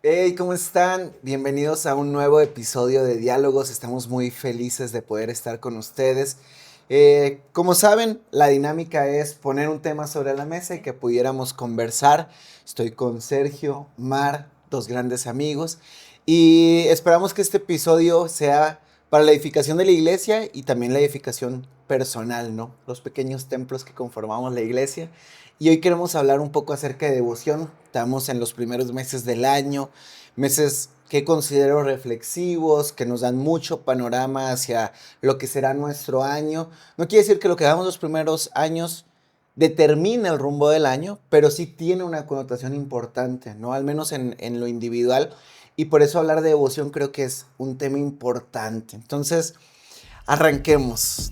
Hey, ¿cómo están? Bienvenidos a un nuevo episodio de Diálogos. Estamos muy felices de poder estar con ustedes. Como saben, la dinámica es poner un tema sobre la mesa y que pudiéramos conversar. Estoy con Sergio, Mar, dos grandes amigos, y esperamos que este episodio sea para la edificación de la iglesia y también la edificación personal, ¿no? Los pequeños templos que conformamos la iglesia. Y hoy queremos hablar un poco acerca de devoción. Estamos en los primeros meses del año, meses que considero reflexivos, que nos dan mucho panorama hacia lo que será nuestro año. No quiere decir que lo que hagamos los primeros años determine el rumbo del año, pero sí tiene una connotación importante, ¿no? Al menos en lo individual. Y por eso hablar de devoción creo que es un tema importante. Entonces, arranquemos.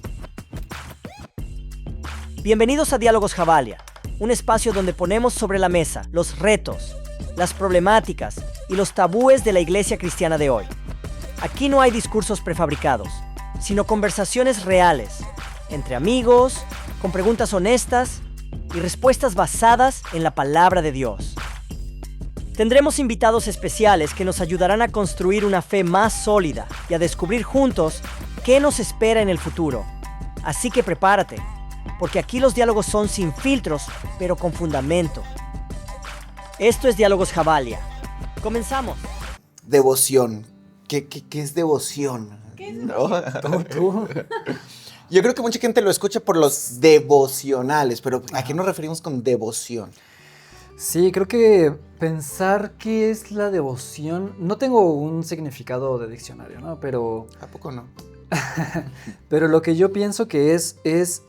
Bienvenidos a Diálogos Javalia, un espacio donde ponemos sobre la mesa los retos, las problemáticas y los tabúes de la iglesia cristiana de hoy. Aquí no hay discursos prefabricados, sino conversaciones reales, entre amigos, con preguntas honestas y respuestas basadas en la palabra de Dios. Tendremos invitados especiales que nos ayudarán a construir una fe más sólida y a descubrir juntos qué nos espera en el futuro. Así que prepárate, porque aquí los diálogos son sin filtros, pero con fundamento. Esto es Diálogos Javalia. ¡Comenzamos! Devoción. ¿Qué es devoción? ¿Qué es ¿No? ¿Tú? Yo creo que mucha gente lo escucha por los devocionales, pero ¿a qué nos referimos con devoción? Sí, creo que pensar qué es la devoción, no tengo un significado de diccionario, ¿no? Pero ¿A poco no? lo que yo pienso que es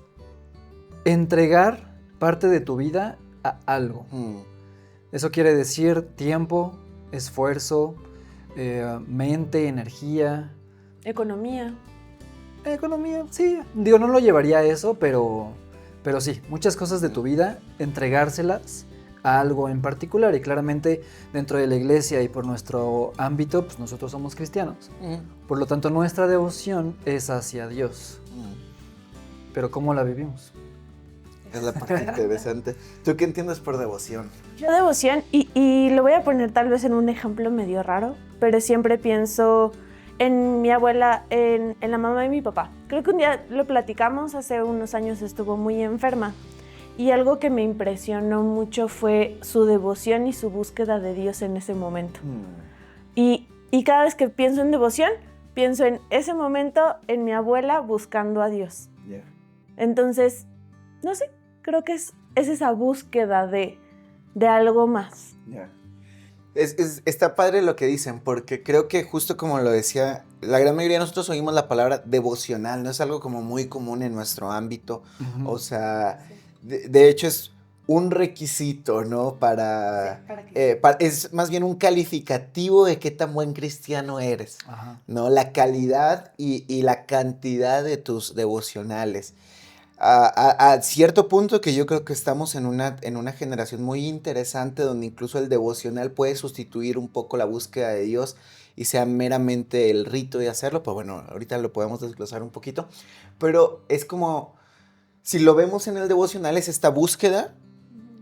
entregar parte de tu vida a algo. Eso quiere decir tiempo, esfuerzo, mente, energía. Economía. Economía, sí. Digo, no lo llevaría a eso, pero sí, muchas cosas de tu vida, entregárselas a algo en particular. Y claramente dentro de la iglesia y por nuestro ámbito, pues nosotros somos cristianos. Por lo tanto, nuestra devoción es hacia Dios. Pero ¿cómo la vivimos? Es la parte interesante. ¿Tú qué entiendes por devoción? Yo devoción, y lo voy a poner tal vez en un ejemplo medio raro, pero siempre pienso en mi abuela, en la mamá de mi papá. Creo que un día lo platicamos, hace unos años estuvo muy enferma, y algo que me impresionó mucho fue su devoción y su búsqueda de Dios en ese momento. Y cada vez que pienso en devoción, pienso en ese momento, en mi abuela buscando a Dios. Yeah. Entonces, no sé, creo que es esa búsqueda de algo más. Yeah. Está padre lo que dicen, porque creo que justo como lo decía, la gran mayoría de nosotros oímos la palabra devocional, no es algo como muy común en nuestro ámbito. O sea, de hecho es un requisito, ¿no? Es más bien un calificativo de qué tan buen cristiano eres, ¿no? La calidad y la cantidad de tus devocionales. A cierto punto que yo creo que estamos en una generación muy interesante donde incluso el devocional puede sustituir un poco la búsqueda de Dios y sea meramente el rito de hacerlo, pues bueno, ahorita lo podemos desglosar un poquito, pero es como, si lo vemos en el devocional, es esta búsqueda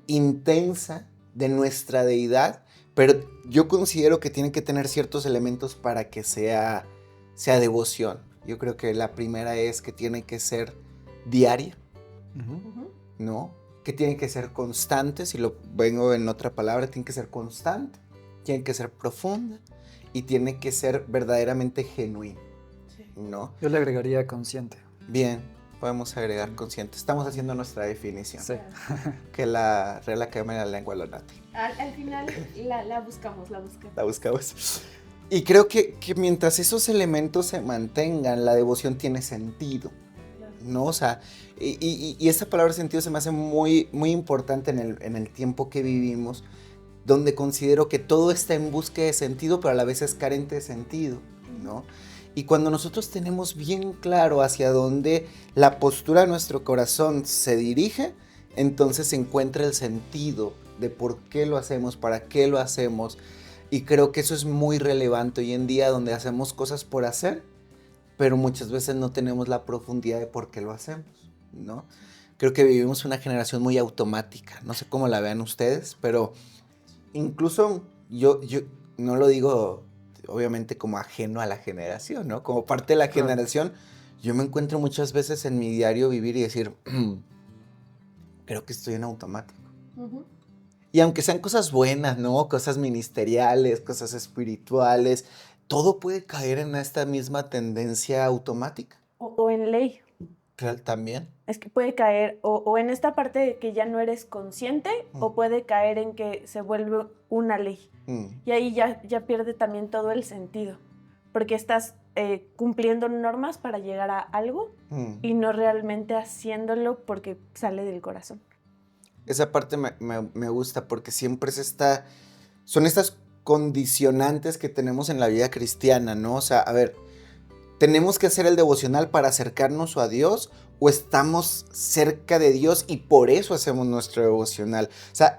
intensa de nuestra deidad, pero yo considero que tiene que tener ciertos elementos para que sea devoción. Yo creo que la primera es que tiene que ser diaria, ¿no? Que tiene que ser constante, si lo vengo en otra palabra, tiene que ser constante, tiene que ser profunda y tiene que ser verdaderamente genuina, ¿no? Yo le agregaría consciente. Bien, podemos agregar consciente. Estamos haciendo nuestra definición. Sí. Que la Real Academia de la Lengua lo note. Al final la buscamos. La buscamos. Y creo que mientras esos elementos se mantengan, la devoción tiene sentido, ¿no? O sea, y esta palabra sentido se me hace muy, muy importante en el tiempo que vivimos, donde considero que todo está en búsqueda de sentido, pero a la vez es carente de sentido, ¿no? Y cuando nosotros tenemos bien claro hacia dónde la postura de nuestro corazón se dirige, entonces se encuentra el sentido de por qué lo hacemos, para qué lo hacemos. Y creo que eso es muy relevante hoy en día, donde hacemos cosas por hacer, pero muchas veces no tenemos la profundidad de por qué lo hacemos, ¿no? Creo que vivimos una generación muy automática. No sé cómo la vean ustedes, pero incluso yo no lo digo obviamente como ajeno a la generación, ¿no? Como parte de la Claro. generación, yo me encuentro muchas veces en mi diario vivir y decir, creo que estoy en automático. Y aunque sean cosas buenas, ¿no? Cosas ministeriales, cosas espirituales, todo puede caer en esta misma tendencia automática. O en ley. Claro, también. Es que puede caer o en esta parte de que ya no eres consciente o puede caer en que se vuelve una ley. Y ahí ya pierde también todo el sentido. Porque estás cumpliendo normas para llegar a algo y no realmente haciéndolo porque sale del corazón. Esa parte me gusta porque siempre son estas condicionantes que tenemos en la vida cristiana, ¿no? O sea, a ver, ¿tenemos que hacer el devocional para acercarnos a Dios o estamos cerca de Dios y por eso hacemos nuestro devocional? O sea,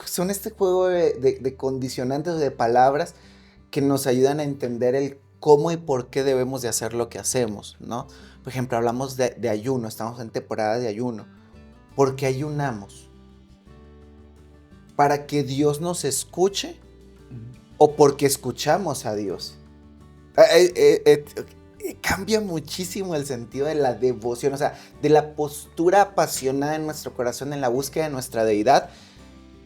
son este juego de condicionantes, de palabras que nos ayudan a entender el cómo y por qué debemos de hacer lo que hacemos, ¿no? Por ejemplo, hablamos de ayuno, estamos en temporada de ayuno. ¿Por qué ayunamos? ¿Para que Dios nos escuche o porque escuchamos a Dios? Cambia muchísimo el sentido de la devoción, o sea, de la postura apasionada en nuestro corazón en la búsqueda de nuestra deidad.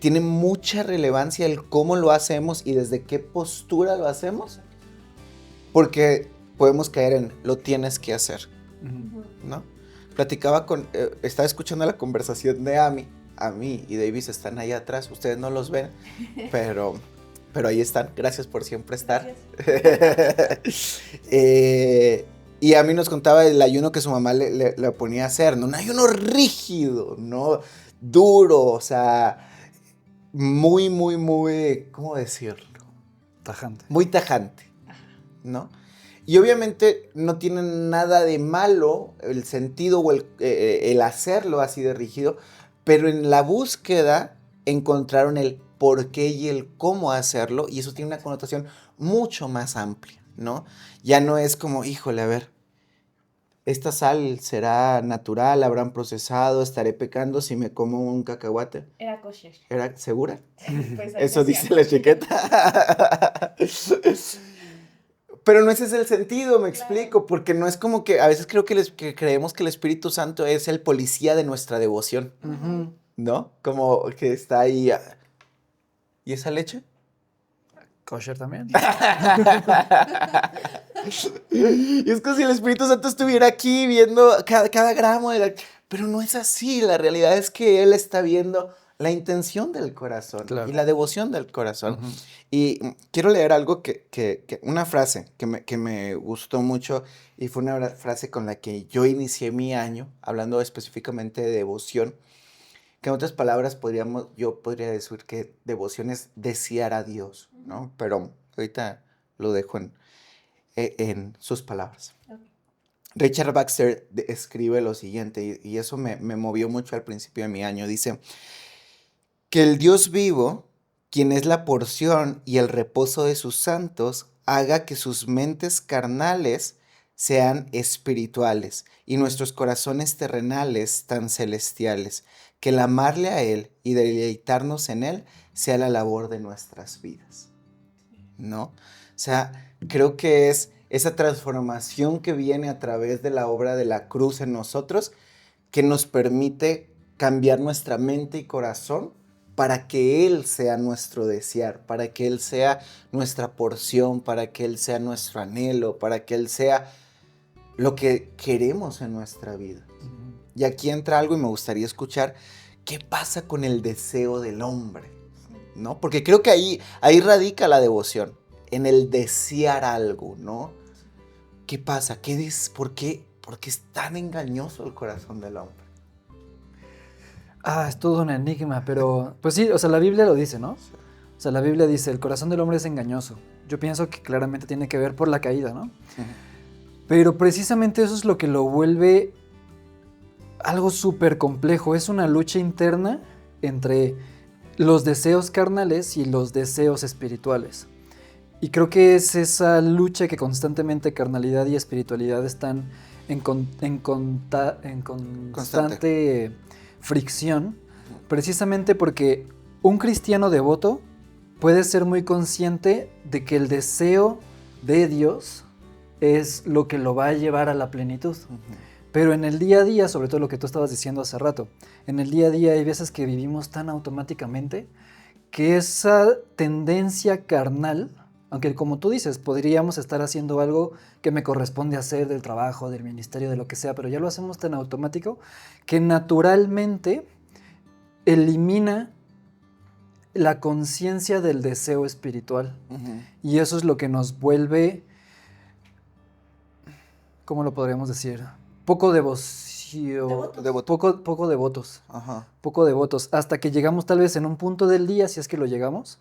Tiene mucha relevancia el cómo lo hacemos y desde qué postura lo hacemos, porque podemos caer en lo tienes que hacer, ¿no? Estaba escuchando la conversación de Ami y Davis están ahí atrás, ustedes no los ven, pero ahí están, gracias por siempre estar. Y Ami nos contaba el ayuno que su mamá le ponía a hacer, ¿no? Un ayuno rígido, ¿no? Duro, o sea, muy, muy, muy, ¿cómo decirlo? Tajante. Muy tajante, ¿no? Y obviamente no tiene nada de malo el sentido o el hacerlo así de rígido, pero en la búsqueda encontraron el por qué y el cómo hacerlo, y eso tiene una connotación mucho más amplia, ¿no? Ya no es como, híjole, a ver, esta sal será natural, habrán procesado, estaré pecando si me como un cacahuate. Era kosher. ¿Era segura? Pues Eso dice la etiqueta. Pero no ese es el sentido, me explico, porque no es como que a veces creo que creemos que el Espíritu Santo es el policía de nuestra devoción, ¿no? Como que está ahí. ¿Y esa leche? Kosher también. Y es como si el Espíritu Santo estuviera aquí viendo cada gramo pero no es así, la realidad es que Él está viendo la intención del corazón, claro, y la devoción del corazón. Y quiero leer algo una frase que me gustó mucho, y fue una frase con la que yo inicié mi año, hablando específicamente de devoción, que en otras palabras yo podría decir que devoción es desear a Dios, ¿no? Pero ahorita lo dejo en sus palabras. Okay. Richard Baxter escribe lo siguiente, y eso me movió mucho al principio de mi año. Dice que el Dios vivo, quien es la porción y el reposo de sus santos, haga que sus mentes carnales sean espirituales y nuestros corazones terrenales tan celestiales, que el amarle a Él y deleitarnos en Él sea la labor de nuestras vidas, ¿no? O sea, creo que es esa transformación que viene a través de la obra de la cruz en nosotros que nos permite cambiar nuestra mente y corazón para que Él sea nuestro desear, para que Él sea nuestra porción, para que Él sea nuestro anhelo, para que Él sea lo que queremos en nuestra vida. Y aquí entra algo y me gustaría escuchar, ¿qué pasa con el deseo del hombre? ¿No? Porque creo que ahí radica la devoción, en el desear algo, ¿no? ¿Qué pasa? ¿Por qué es tan engañoso el corazón del hombre? Es todo un enigma, pero pues sí, o sea, la Biblia lo dice, ¿no? O sea, la Biblia dice, el corazón del hombre es engañoso. Yo pienso que claramente tiene que ver por la caída, ¿no? Pero precisamente eso es lo que lo vuelve algo súper complejo. Es una lucha interna entre los deseos carnales y los deseos espirituales. Y creo que es esa lucha que constantemente carnalidad y espiritualidad están en constante fricción, precisamente porque un cristiano devoto puedes ser muy consciente de que el deseo de Dios es lo que lo va a llevar a la plenitud. Pero en el día a día, sobre todo lo que tú estabas diciendo hace rato, en el día a día hay veces que vivimos tan automáticamente que esa tendencia carnal, aunque como tú dices, podríamos estar haciendo algo que me corresponde hacer del trabajo, del ministerio, de lo que sea, pero ya lo hacemos tan automático que naturalmente elimina la conciencia del deseo espiritual. Y eso es lo que nos vuelve, ¿cómo lo podríamos decir? Poco devoción, poco devotos. Ajá. Poco devotos, hasta que llegamos tal vez en un punto del día, si es que lo llegamos,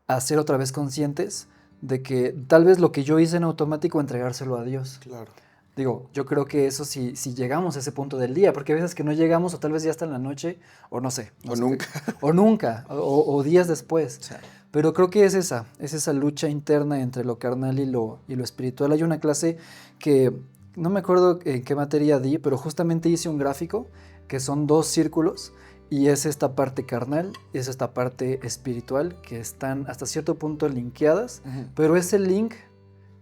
a ser otra vez conscientes de que tal vez lo que yo hice en automático, entregárselo a Dios. Claro. Digo, yo creo que eso si llegamos a ese punto del día, porque a veces que no llegamos, o tal vez ya está en la noche, o no sé. O nunca. O nunca, o días después. Sí. Pero creo que es esa lucha interna entre lo carnal y lo espiritual. Hay una clase que, no me acuerdo en qué materia di, pero justamente hice un gráfico que son 2 círculos, y es esta parte carnal y es esta parte espiritual que están hasta cierto punto linkeadas, pero ese link,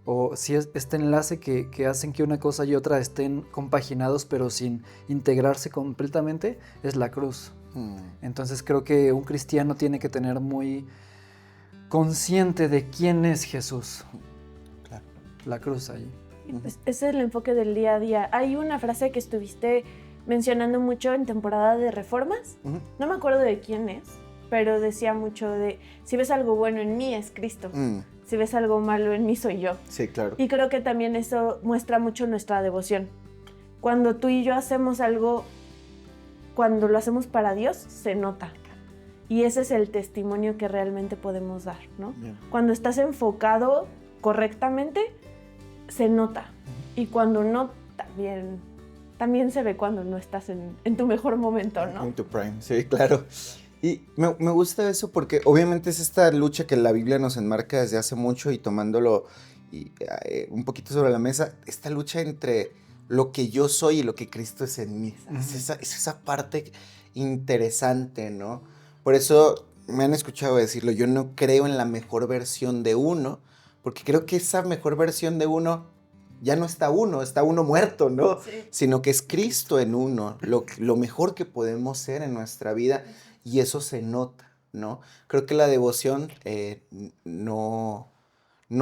o si es este enlace que hacen que una cosa y otra estén compaginados pero sin integrarse completamente, es la cruz. Entonces creo que un cristiano tiene que tener muy consciente de quién es Jesús. Claro. La cruz ahí. Pues ese es el enfoque del día a día. Hay una frase que estuviste mencionando mucho en temporada de Reformas. No me acuerdo de quién es, pero decía mucho de, si ves algo bueno en mí es Cristo. Si ves algo malo en mí soy yo. Sí, claro. Y creo que también eso muestra mucho nuestra devoción. Cuando tú y yo hacemos algo, cuando lo hacemos para Dios, se nota. Y ese es el testimonio que realmente podemos dar, ¿no? Bien. Cuando estás enfocado correctamente, se nota. Y cuando no, también se ve cuando no estás en tu mejor momento, ¿no? En tu prime, sí, claro. Y me gusta eso porque obviamente es esta lucha que la Biblia nos enmarca desde hace mucho, y tomándolo un poquito sobre la mesa, esta lucha entre lo que yo soy y lo que Cristo es en mí. Es esa parte interesante, ¿no? Por eso me han escuchado decirlo, yo no creo en la mejor versión de uno, porque creo que esa mejor versión de uno ya no está uno muerto, ¿no? Sí. Sino que es Cristo en uno, lo mejor que podemos ser en nuestra vida, y eso se nota, ¿no? Creo que la devoción no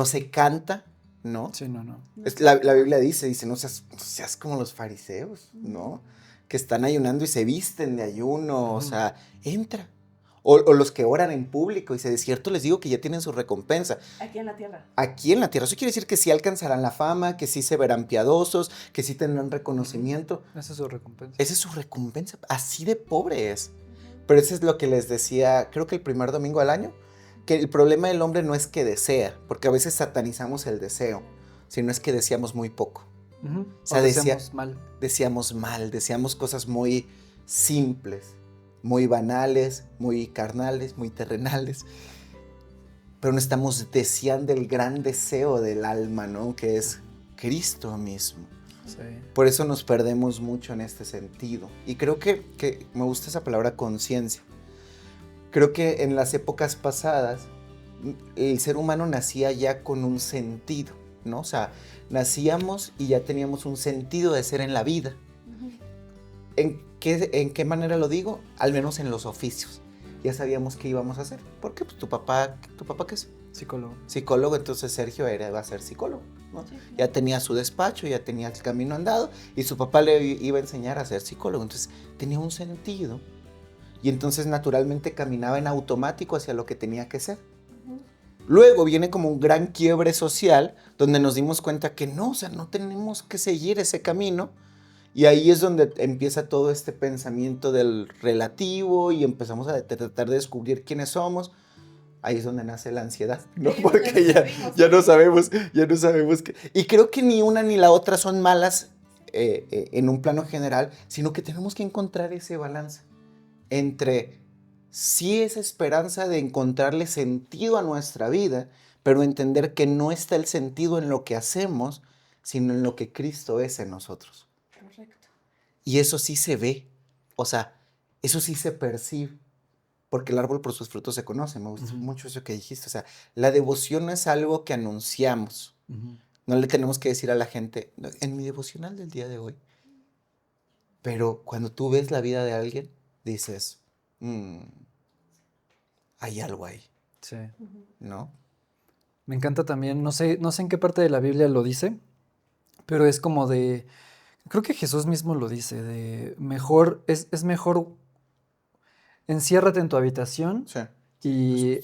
se canta, ¿no? Sí, no. La Biblia dice, no seas como los fariseos, ¿no? Que están ayunando y se visten de ayuno, o sea, entra. O los que oran en público y de cierto les digo que ya tienen su recompensa. Aquí en la tierra. Aquí en la tierra. Eso quiere decir que sí alcanzarán la fama, que sí se verán piadosos, que sí tendrán reconocimiento. Esa es su recompensa. Esa es su recompensa. Así de pobre es. Pero eso es lo que les decía, creo que el primer domingo del año, que el problema del hombre no es que desea, porque a veces satanizamos el deseo, sino es que deseamos muy poco. O sea, deseamos mal. Deseamos mal, deseamos cosas muy simples, muy banales, muy carnales, muy terrenales, pero no estamos deseando el gran deseo del alma, ¿no? Que es Cristo mismo. Sí. Por eso nos perdemos mucho en este sentido. Y creo que me gusta esa palabra conciencia. Creo que en las épocas pasadas el ser humano nacía ya con un sentido, ¿no? O sea, nacíamos y ya teníamos un sentido de ser en la vida. ¿En qué manera lo digo? Al menos en los oficios. Ya sabíamos qué íbamos a hacer. ¿Por qué? Pues tu papá ¿qué es? Psicólogo. Psicólogo, entonces Sergio iba a ser psicólogo, ¿no? Sí. Ya tenía su despacho, ya tenía el camino andado, y su papá le iba a enseñar a ser psicólogo. Entonces tenía un sentido. Y entonces naturalmente caminaba en automático hacia lo que tenía que ser. Luego viene como un gran quiebre social donde nos dimos cuenta que no, o sea, no tenemos que seguir ese camino. Y ahí es donde empieza todo este pensamiento del relativo y empezamos a tratar de descubrir quiénes somos. Ahí es donde nace la ansiedad, ¿no? Porque ya no sabemos qué. Y creo que ni una ni la otra son malas en un plano general, sino que tenemos que encontrar ese balance entre sí esa esperanza de encontrarle sentido a nuestra vida, pero entender que no está el sentido en lo que hacemos, sino en lo que Cristo es en nosotros. Correcto. Y eso sí se ve, o sea, eso sí se percibe. porque el árbol por sus frutos se conoce. Me gustó mucho eso que dijiste. O sea, la devoción no es algo que anunciamos. No le tenemos que decir a la gente, "No, en mi devocional del día de hoy". Pero cuando tú ves la vida de alguien, dices, hay algo ahí, Sí. ¿no? Me encanta también, no sé en qué parte de la Biblia lo dice, pero es como de, creo que Jesús mismo lo dice, de mejor, es mejor enciérrate en tu habitación Sí. y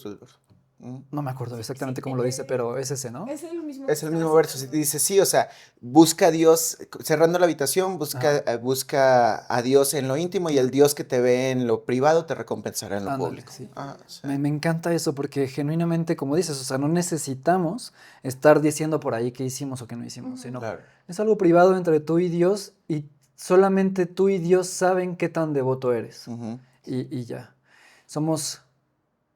Mm. no me acuerdo exactamente Sí, cómo lo dice, pero es ese, ¿no? Es el mismo. Es el mismo verso. Dice, sí, o sea, busca a Dios, cerrando la habitación, busca a Dios en lo íntimo y el Dios que te ve en lo privado te recompensará en lo Ándale, público. sí. Sí. Me encanta eso porque genuinamente, como dices, o sea, no necesitamos estar diciendo por ahí qué hicimos o qué no hicimos, sino Claro. es algo privado entre tú y Dios y solamente tú y Dios saben qué tan devoto eres. Y ya. Somos,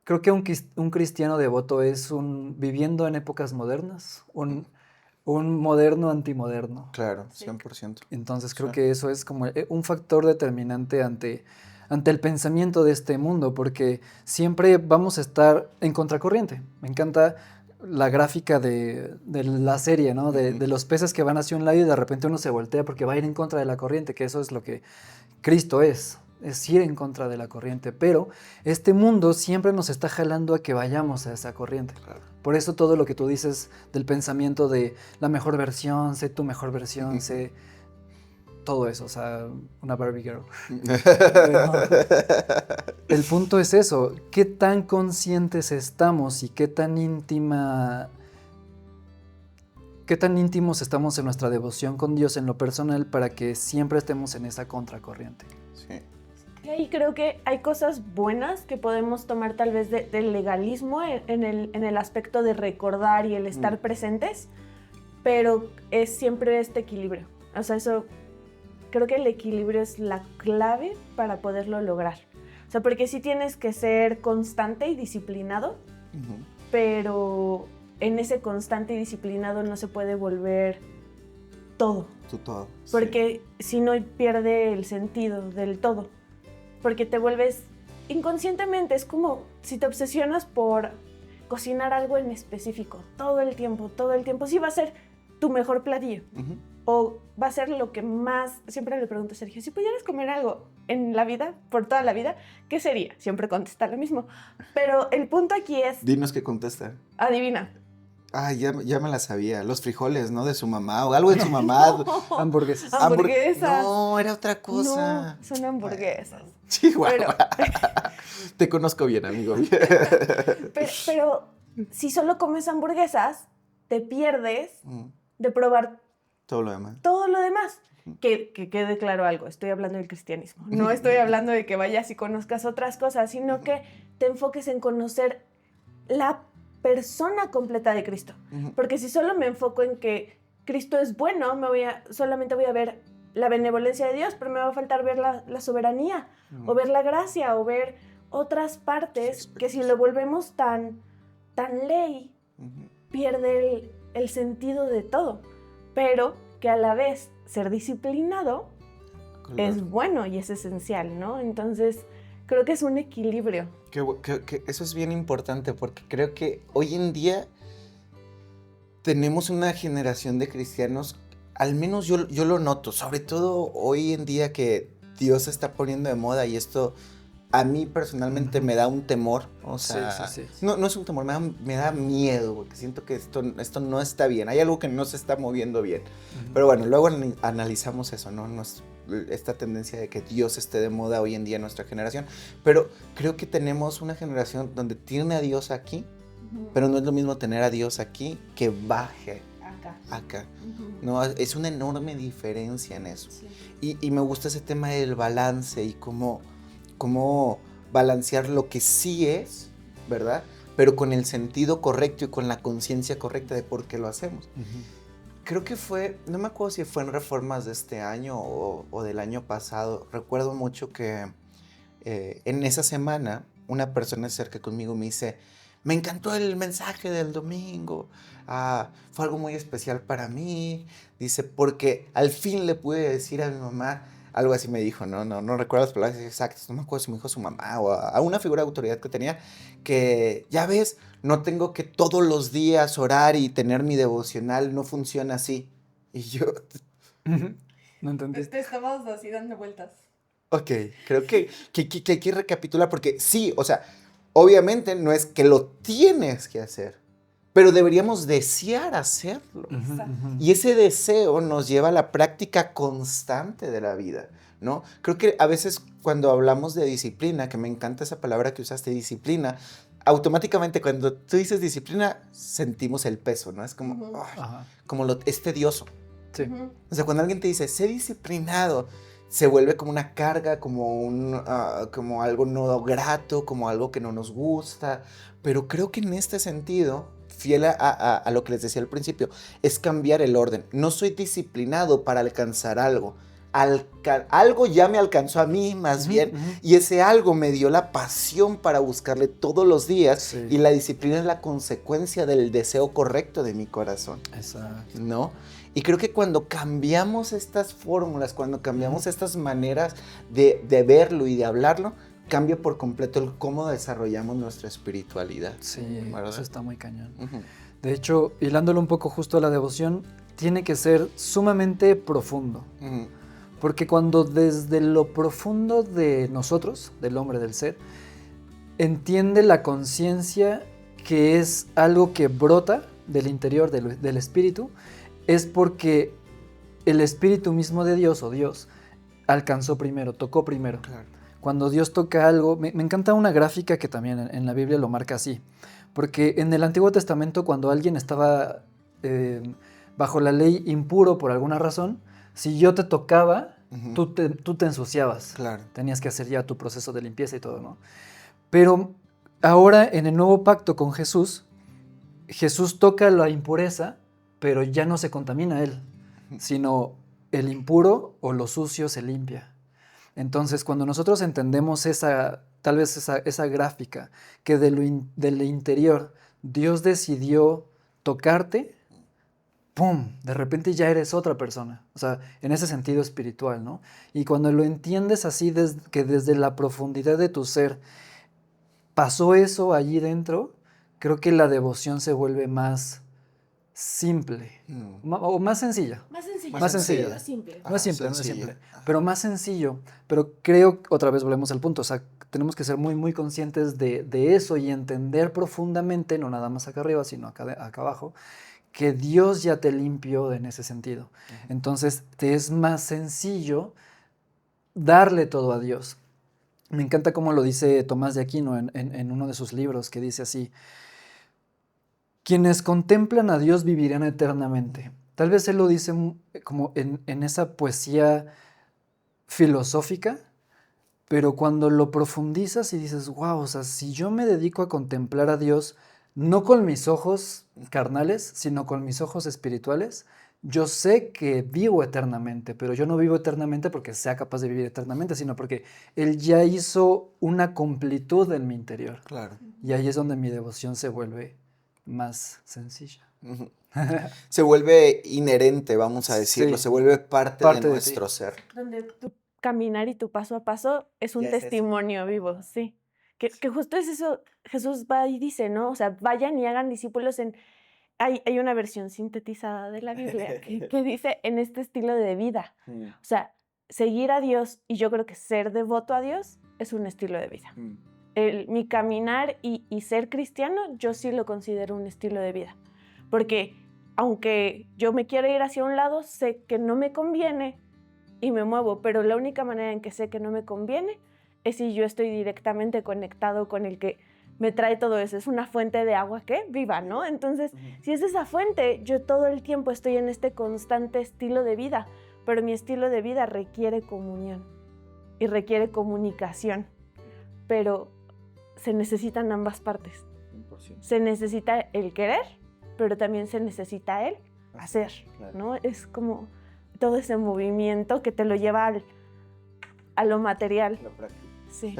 creo que un cristiano devoto es viviendo en épocas modernas, un moderno antimoderno. Claro, Sí. 100%. Entonces creo Sí. que eso es como un factor determinante ante el pensamiento de este mundo, porque siempre vamos a estar en contracorriente. Me encanta la gráfica de la serie, ¿no? De los peces que van hacia un lado y de repente uno se voltea porque va a ir en contra de la corriente, que eso es lo que Cristo es ir en contra de la corriente, pero este mundo siempre nos está jalando a que vayamos a esa corriente. Claro. Por eso todo lo que tú dices del pensamiento de la mejor versión, sé tu mejor versión, sé todo eso, o sea, una Barbie Girl. Pero el punto es eso, qué tan conscientes estamos y qué tan íntimos estamos en nuestra devoción con Dios en lo personal para que siempre estemos en esa contracorriente. Sí. Y ahí creo que hay cosas buenas que podemos tomar tal vez del legalismo en el aspecto de recordar y el estar presentes, pero es siempre este equilibrio. O sea, eso, creo que el equilibrio es la clave para poderlo lograr. O sea, porque sí tienes que ser constante y disciplinado, pero en ese constante y disciplinado no se puede volver todo. Todo. Porque si no pierde el sentido del todo. Porque te vuelves inconscientemente, es como si te obsesionas por cocinar algo en específico, todo el tiempo, sí va a ser tu mejor platillo. O va a ser lo que más, siempre le pregunto a Sergio, si pudieras comer algo en la vida, por toda la vida, ¿qué sería? Siempre contesta lo mismo. Pero el punto aquí es... Dinos qué contesta. Adivina. Ay, ya me la sabía. Los frijoles, ¿no? De su mamá o algo de su mamá. No. Hamburguesas. Hamburguesas. No, era otra cosa. No, son hamburguesas. Chihuahua. Te conozco bien, amigo. Pero si solo comes hamburguesas, te pierdes de probar Todo lo demás. todo lo demás. Que quede claro algo, estoy hablando del cristianismo. No estoy hablando de que vayas y conozcas otras cosas, sino que te enfoques en conocer la persona completa de Cristo. Porque si solo me enfoco en que Cristo es bueno, solamente voy a ver la benevolencia de Dios, pero me va a faltar ver la soberanía, o ver la gracia, o ver otras partes que si lo volvemos tan ley, pierde el sentido de todo. Pero que a la vez ser disciplinado es bueno y es esencial, ¿no? Entonces, creo que es un equilibrio. Que eso es bien importante porque creo que hoy en día tenemos una generación de cristianos, al menos yo lo noto, sobre todo hoy en día que Dios se está poniendo de moda y esto a mí personalmente me da un temor, o sea, sí. No es un temor, me da miedo porque siento que esto no está bien, hay algo que no se está moviendo bien, pero bueno, luego analizamos eso, ¿no? Esta tendencia de que Dios esté de moda hoy en día en nuestra generación, pero creo que tenemos una generación donde tiene a Dios aquí, pero no es lo mismo tener a Dios aquí que baje acá. No, es una enorme diferencia en eso. Sí. Y me gusta ese tema del balance y cómo balancear lo que sí es, ¿verdad? Pero con el sentido correcto y con la conciencia correcta de por qué lo hacemos. Creo que no me acuerdo si fue en Reformas de este año o del año pasado. Recuerdo mucho que en esa semana una persona cerca conmigo me dice, me encantó el mensaje del domingo, fue algo muy especial para mí. Dice, porque al fin le pude decir a mi mamá Algo así me dijo, no recuerdo las palabras exactas, no me acuerdo si me dijo su mamá o a una figura de autoridad que tenía, que ya ves, no tengo que todos los días orar y tener mi devocional, no funciona así. Y yo, ¿No entendiste? Te estabas así dando vueltas. ok, creo que hay que recapitular porque sí, o sea, obviamente no es que lo tienes que hacer, pero deberíamos desear hacerlo. Y ese deseo nos lleva a la práctica constante de la vida, ¿no? Creo que a veces cuando hablamos de disciplina, que me encanta esa palabra que usaste, disciplina, automáticamente cuando tú dices disciplina, sentimos el peso, ¿no? Es como, Ujú. ay, como es tedioso. Sí. Ujú. O sea, cuando alguien te dice, sé disciplinado, se vuelve como una carga, como algo no grato, como algo que no nos gusta. Pero creo que en este sentido, fiel a lo que les decía al principio, es cambiar el orden. No soy disciplinado para alcanzar algo. Algo ya me alcanzó a mí, más bien, y ese algo me dio la pasión para buscarle todos los días, Sí. y la disciplina es la consecuencia del deseo correcto de mi corazón, Exacto. ¿no? Y creo que cuando cambiamos estas fórmulas, cuando cambiamos estas maneras de verlo y de hablarlo, cambia por completo el cómo desarrollamos nuestra espiritualidad. Sí, ¿verdad? eso está muy cañón. Ujú. De hecho, hilándolo un poco justo a la devoción, tiene que ser sumamente profundo. Ujú. Porque cuando desde lo profundo de nosotros, del hombre, del ser, entiende la conciencia que es algo que brota del interior del espíritu, es porque el espíritu mismo de Dios o Dios alcanzó primero, tocó primero. Claro. Cuando Dios toca algo, me encanta una gráfica que también en la Biblia lo marca así, porque en el Antiguo Testamento cuando alguien estaba bajo la ley impuro por alguna razón, si yo te tocaba, Ujú. tú te ensuciabas, Claro. tenías que hacer ya tu proceso de limpieza y todo, ¿no? Pero ahora en el nuevo pacto con Jesús, Jesús toca la impureza, pero ya no se contamina él, sino el impuro o lo sucio se limpia. Entonces, cuando nosotros entendemos tal vez esa gráfica, que del interior Dios decidió tocarte, ¡pum!, de repente ya eres otra persona. O sea, en ese sentido espiritual, ¿no? Y cuando lo entiendes así, que desde la profundidad de tu ser pasó eso allí dentro, creo que la devoción se vuelve más simple, o más sencilla. Más sencillo. Más sencilla. Más simple. No es simple, no es sencilla. simple, pero más sencillo. Pero creo, otra vez volvemos al punto, o sea, tenemos que ser muy, muy conscientes de eso y entender profundamente, no nada más acá arriba, sino acá abajo, que Dios ya te limpió en ese sentido. Entonces, te es más sencillo darle todo a Dios. Me encanta cómo lo dice Tomás de Aquino en uno de sus libros, que dice así: quienes contemplan a Dios vivirán eternamente. Tal vez él lo dice como en esa poesía filosófica, pero cuando lo profundizas y dices, wow, o sea, si yo me dedico a contemplar a Dios, no con mis ojos carnales, sino con mis ojos espirituales, yo sé que vivo eternamente, pero yo no vivo eternamente porque sea capaz de vivir eternamente, sino porque Él ya hizo una completud en mi interior. Claro. Y ahí es donde mi devoción se vuelve más sencilla. Ujú. Se vuelve inherente, vamos a decirlo, Sí. se vuelve parte Parte de de nuestro ti. ser. Donde tu caminar y tu paso a paso es un Ya es eso. testimonio vivo, sí. Que justo es eso, Jesús va y dice, ¿no? O sea, vayan y hagan discípulos en... Hay una versión sintetizada de la Biblia que dice en este estilo de vida. O sea, seguir a Dios, y yo creo que ser devoto a Dios es un estilo de vida. Mi caminar y ser cristiano, yo sí lo considero un estilo de vida. Porque aunque yo me quiera ir hacia un lado, sé que no me conviene y me muevo, pero la única manera en que sé que no me conviene es si yo estoy directamente conectado con el que me trae todo eso. Es una fuente de agua que viva, ¿no? Entonces, si es esa fuente, yo todo el tiempo estoy en este constante estilo de vida, pero mi estilo de vida requiere comunión y requiere comunicación, pero se necesitan ambas partes. 100%. Se necesita el querer, pero también se necesita el hacer, Claro. ¿no? Es como todo ese movimiento que te lo lleva a lo material. La práctica. Sí.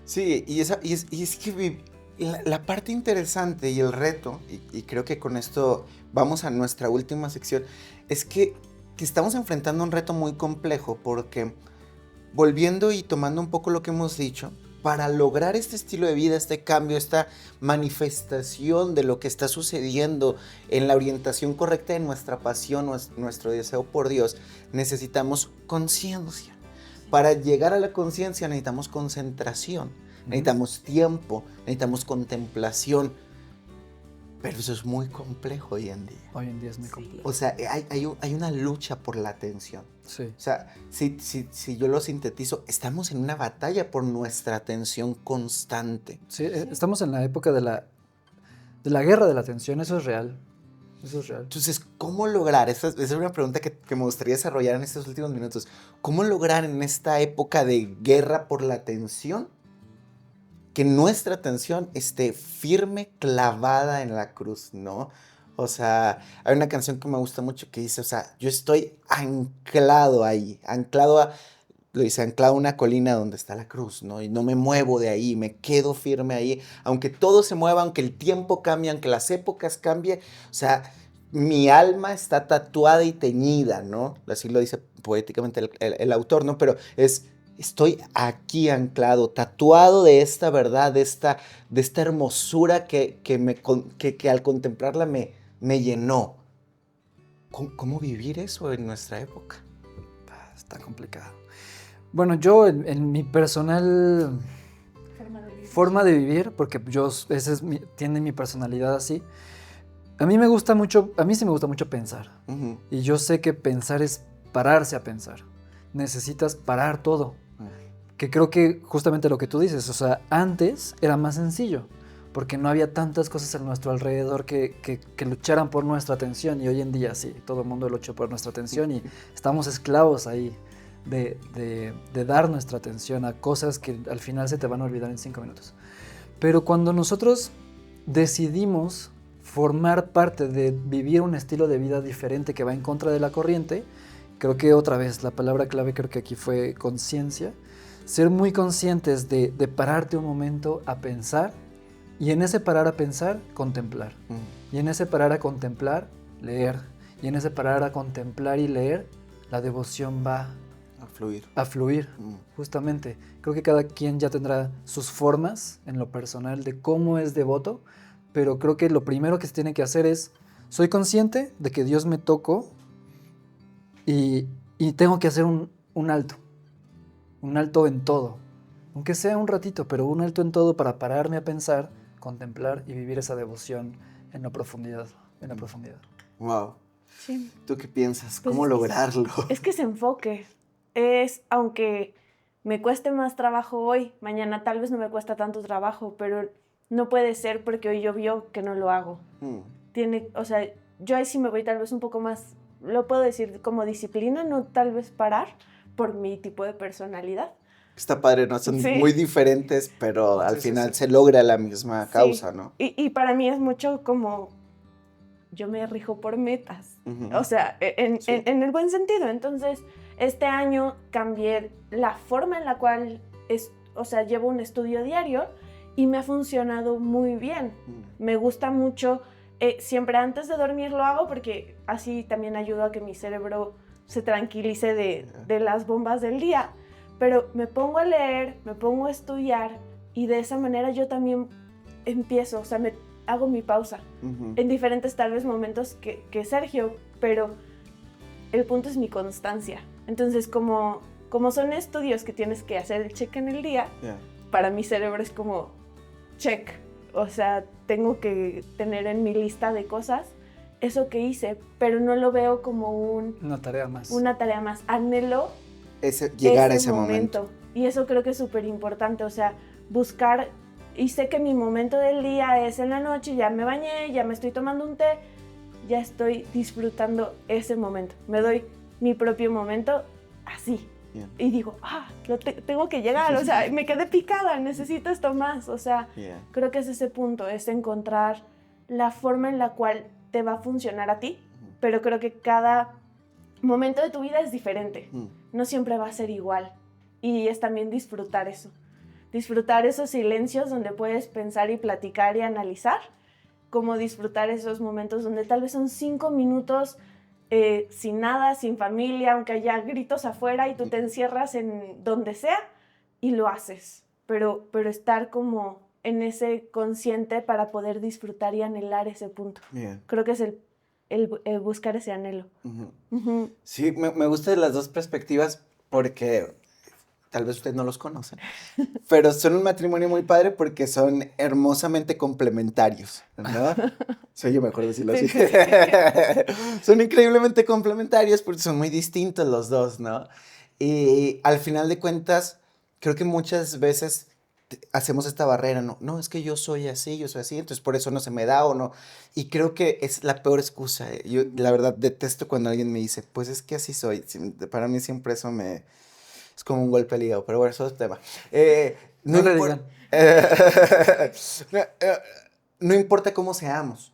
Sí, y es que la parte interesante y el reto, y creo que con esto vamos a nuestra última sección, es que que estamos enfrentando un reto muy complejo porque, volviendo y tomando un poco lo que hemos dicho, para lograr este estilo de vida, este cambio, esta manifestación de lo que está sucediendo en la orientación correcta de nuestra pasión, nuestro deseo por Dios, necesitamos conciencia. Para llegar a la conciencia necesitamos concentración, necesitamos tiempo, necesitamos contemplación. Pero eso es muy complejo hoy en día. Hoy en día es muy complejo. O sea, hay una lucha por la atención. Sí. O sea, si yo lo sintetizo, estamos en una batalla por nuestra atención constante. Sí, estamos en la época de la guerra de la atención, eso es real. Eso es real. Entonces, ¿cómo lograr? Esa es una pregunta que me gustaría desarrollar en estos últimos minutos. ¿Cómo lograr en esta época de guerra por la atención que nuestra atención esté firme, clavada en la cruz, ¿no? O sea, hay una canción que me gusta mucho que dice, o sea, yo estoy anclado ahí, lo dice, anclado a una colina donde está la cruz, ¿no? Y no me muevo de ahí, me quedo firme ahí, aunque todo se mueva, aunque el tiempo cambie, aunque las épocas cambien, o sea, mi alma está tatuada y teñida, ¿no? Así lo dice poéticamente el autor, ¿no? Pero estoy aquí anclado, tatuado de esta verdad, de esta hermosura que al contemplarla me llenó. ¿Cómo vivir eso en nuestra época? Está complicado. Bueno, yo en mi personal forma de vivir, porque tiene mi personalidad así, a mí sí me gusta mucho pensar. Uh-huh. Y yo sé que pensar es pararse a pensar. Necesitas parar todo. Que creo que justamente lo que tú dices, o sea, antes era más sencillo, porque no había tantas cosas a nuestro alrededor que lucharan por nuestra atención, y hoy en día sí, todo el mundo lucha por nuestra atención y estamos esclavos ahí de dar nuestra atención a cosas que al final se te van a olvidar en 5 minutos. Pero cuando nosotros decidimos formar parte de vivir un estilo de vida diferente que va en contra de la corriente, creo que otra vez la palabra clave creo que aquí fue conciencia. Ser muy conscientes de pararte un momento a pensar, y en ese parar a pensar, contemplar. Y en ese parar a contemplar, leer. Y en ese parar a contemplar y leer, la devoción va a fluir. Justamente. Creo que cada quien ya tendrá sus formas en lo personal de cómo es devoto, pero creo que lo primero que se tiene que hacer es, soy consciente de que Dios me tocó y tengo que hacer un alto. Un alto en todo, aunque sea un ratito, pero un alto en todo para pararme a pensar, contemplar y vivir esa devoción en la profundidad. Wow. Sí. ¿Tú qué piensas? Pues ¿Cómo lograrlo? Es que ese enfoque aunque me cueste más trabajo hoy, mañana tal vez no me cuesta tanto trabajo, pero no puede ser porque hoy llovió que no lo hago. O sea, yo ahí sí me voy tal vez un poco más, lo puedo decir como disciplina, no tal vez parar, por mi tipo de personalidad. Está padre, ¿no? Son muy diferentes, pero al final se logra la misma causa, ¿no? Y para mí es mucho como, yo me rijo por metas, o sea, en el buen sentido. Entonces, este año cambié la forma en la cual, llevo un estudio diario y me ha funcionado muy bien. Me gusta mucho, siempre antes de dormir lo hago porque así también ayuda a que mi cerebro se tranquilice de las bombas del día, pero me pongo a leer, me pongo a estudiar y de esa manera yo también empiezo, o sea, me hago mi pausa en diferentes tal vez momentos que Sergio, pero el punto es mi constancia. Entonces, como son estudios que tienes que hacer el check en el día, para mi cerebro es como check, o sea, tengo que tener en mi lista de cosas eso que hice, pero no lo veo como una tarea más. Anhelo llegar a ese momento. Y eso creo que es súper importante, o sea, buscar, y sé que mi momento del día es en la noche, ya me bañé, ya me estoy tomando un té, ya estoy disfrutando ese momento. Me doy mi propio momento así. Bien. Y digo, tengo que llegar, o sea, me quedé picada, necesito esto más, o sea, creo que es ese punto, es encontrar la forma en la cual te va a funcionar a ti, pero creo que cada momento de tu vida es diferente, no siempre va a ser igual, y es también disfrutar esos silencios donde puedes pensar y platicar y analizar, como disfrutar esos momentos donde tal vez son 5 minutos sin nada, sin familia, aunque haya gritos afuera y tú te encierras en donde sea y lo haces. Pero estar como en ese consciente para poder disfrutar y anhelar ese punto. Bien. Creo que es el buscar ese anhelo. Ujú. Ujú. Sí, me gustan las dos perspectivas porque tal vez ustedes no los conocen, pero son un matrimonio muy padre porque son hermosamente complementarios, ¿no? Sí, yo me acuerdo decirlo así. Sí, sí, Son increíblemente complementarios porque son muy distintos los dos, ¿no? Y al final de cuentas, creo que muchas veces hacemos esta barrera, ¿no? No, es que yo soy así, entonces por eso no se me da o no. Y creo que es la peor excusa. Yo, la verdad, detesto cuando alguien me dice, pues es que así soy. Para mí siempre eso es como un golpe al hígado, pero bueno, eso es otro tema. No le impor- digan. no, no importa cómo seamos,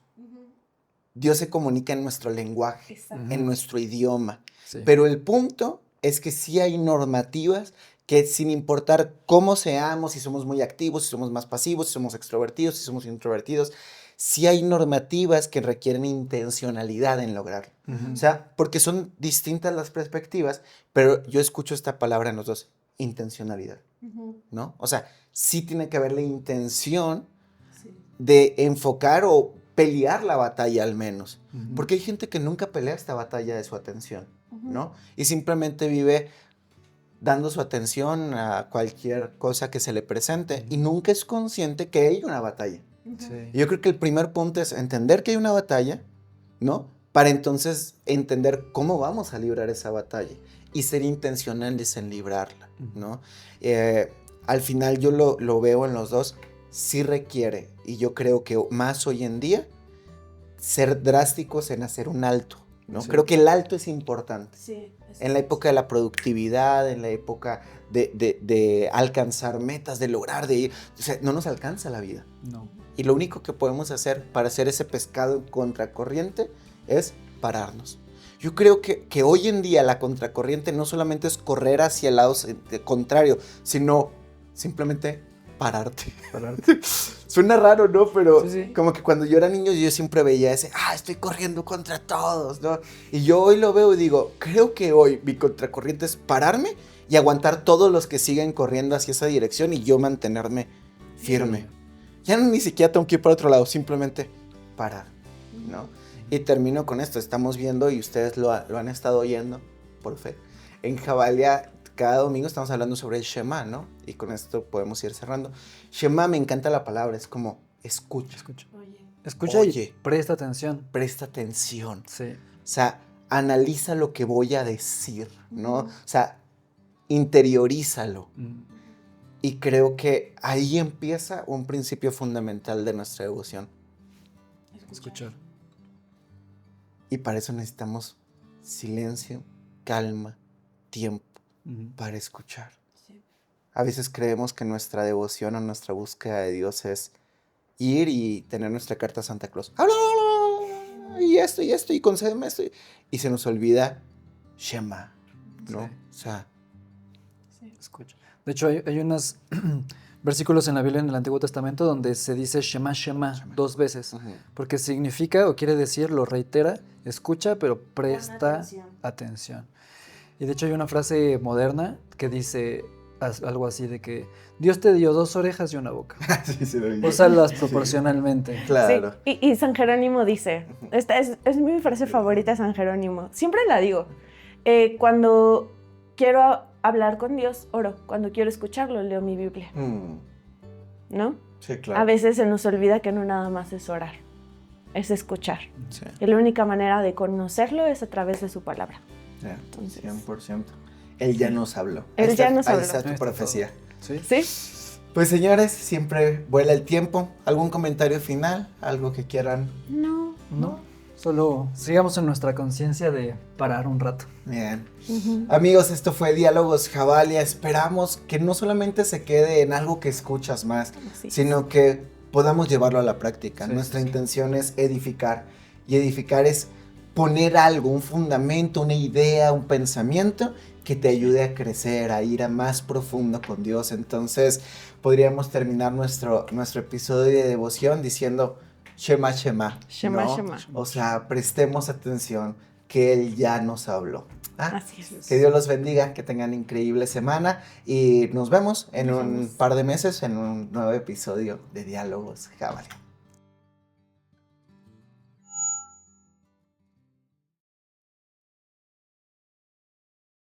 Dios se comunica en nuestro lenguaje, Exacto. en nuestro idioma. Sí. Pero el punto es que sí hay normativas que sin importar cómo seamos, si somos muy activos, si somos más pasivos, si somos extrovertidos, si somos introvertidos, sí hay normativas que requieren intencionalidad en lograrlo. Ujú. O sea, porque son distintas las perspectivas, pero yo escucho esta palabra en los dos, intencionalidad, Ujú. ¿no? O sea, sí tiene que haber la intención Sí. de enfocar o pelear la batalla al menos. Ujú. Porque hay gente que nunca pelea esta batalla de su atención, Ujú. ¿no? Y simplemente vive dando su atención a cualquier cosa que se le presente y nunca es consciente que hay una batalla. Ujú. Sí. Y yo creo que el primer punto es entender que hay una batalla, ¿no? Para entonces entender cómo vamos a librar esa batalla y ser intencionales en librarla, ¿no? Al final yo lo veo en los dos, sí requiere, y yo creo que más hoy en día, ser drásticos en hacer un alto, ¿no? Sí. Creo que el alto es importante. Sí, eso En la es. época de la productividad, en la época de alcanzar metas, de lograr, de ir, o sea, no nos alcanza la vida. No. Y lo único que podemos hacer para hacer ese pescado en contracorriente es pararnos. Yo creo que hoy en día la contracorriente no solamente es correr hacia el lado contrario, sino simplemente pararte. Pararte. Suena raro, ¿no? Pero Sí, sí. como que cuando yo era niño yo siempre veía ese, estoy corriendo contra todos, ¿no? Y yo hoy lo veo y digo, creo que hoy mi contracorriente es pararme y aguantar todos los que siguen corriendo hacia esa dirección y yo mantenerme firme. Ya no ni siquiera tengo que ir para otro lado, simplemente parar, ¿no? Y termino con esto, estamos viendo y ustedes lo han estado oyendo, por fe. En Jabalia, cada domingo estamos hablando sobre el Shema, ¿no? Y con esto podemos ir cerrando. Shema, me encanta la palabra, es como escucha, Escucha. Oye. Escucha Oye. y presta atención. presta atención. Sí. O sea, analiza lo que voy a decir, ¿no? Ujú. O sea, interiorízalo. Mm. Y creo que ahí empieza un principio fundamental de nuestra devoción. Escuchar. Y para eso necesitamos silencio, calma, tiempo Ujú. para escuchar. Sí. A veces creemos que nuestra devoción o nuestra búsqueda de Dios es ir y tener nuestra carta a Santa Claus. ¡Habla! Y esto, y concédeme esto. Y se nos olvida Shema, ¿no? Sí. O sea, Sí. Escucha. De hecho, hay unos versículos en la Biblia en el Antiguo Testamento donde se dice Shema, Shema, Shema. 2 veces. ujú. Porque significa o quiere decir, lo reitera, escucha, pero presta atención. atención. Y de hecho hay una frase moderna que dice algo así de que Dios te dio 2 orejas y una boca. Sí, sí, lo vi. Úsalas proporcionalmente. Claro. Sí, y San Jerónimo dice, esta es mi frase favorita de San Jerónimo, siempre la digo, cuando quiero hablar con Dios, oro, cuando quiero escucharlo, leo mi Biblia, ¿no? Sí, A claro. veces se nos olvida que no nada más es orar, es escuchar. Sí, Y la única manera de conocerlo es a través de su palabra. ya, Entonces. 100%. Él ya nos habló. Él ya nos Ahí habló. está tu Ahí está profecía. ¿Sí? ¿Sí? Pues señores, siempre vuela el tiempo. ¿Algún comentario final? ¿Algo que quieran? No. No, solo sigamos en nuestra conciencia de parar un rato. Bien. Ujú. Amigos, esto fue Diálogos Jabalia. Esperamos que no solamente se quede en algo que escuchas más, Así es. sino que podamos llevarlo a la práctica. Sí, Nuestra sí, sí. intención es edificar. Y edificar es poner algo, un fundamento, una idea, un pensamiento que te ayude a crecer, a ir a más profundo con Dios. Entonces, podríamos terminar nuestro episodio de devoción diciendo Shema, Shema. Shema, ¿no? Shema. O sea, prestemos atención, que Él ya nos habló. Así es. Que Dios los bendiga, que tengan increíble semana y nos vemos en un par de meses en un nuevo episodio de Diálogos Jabalí.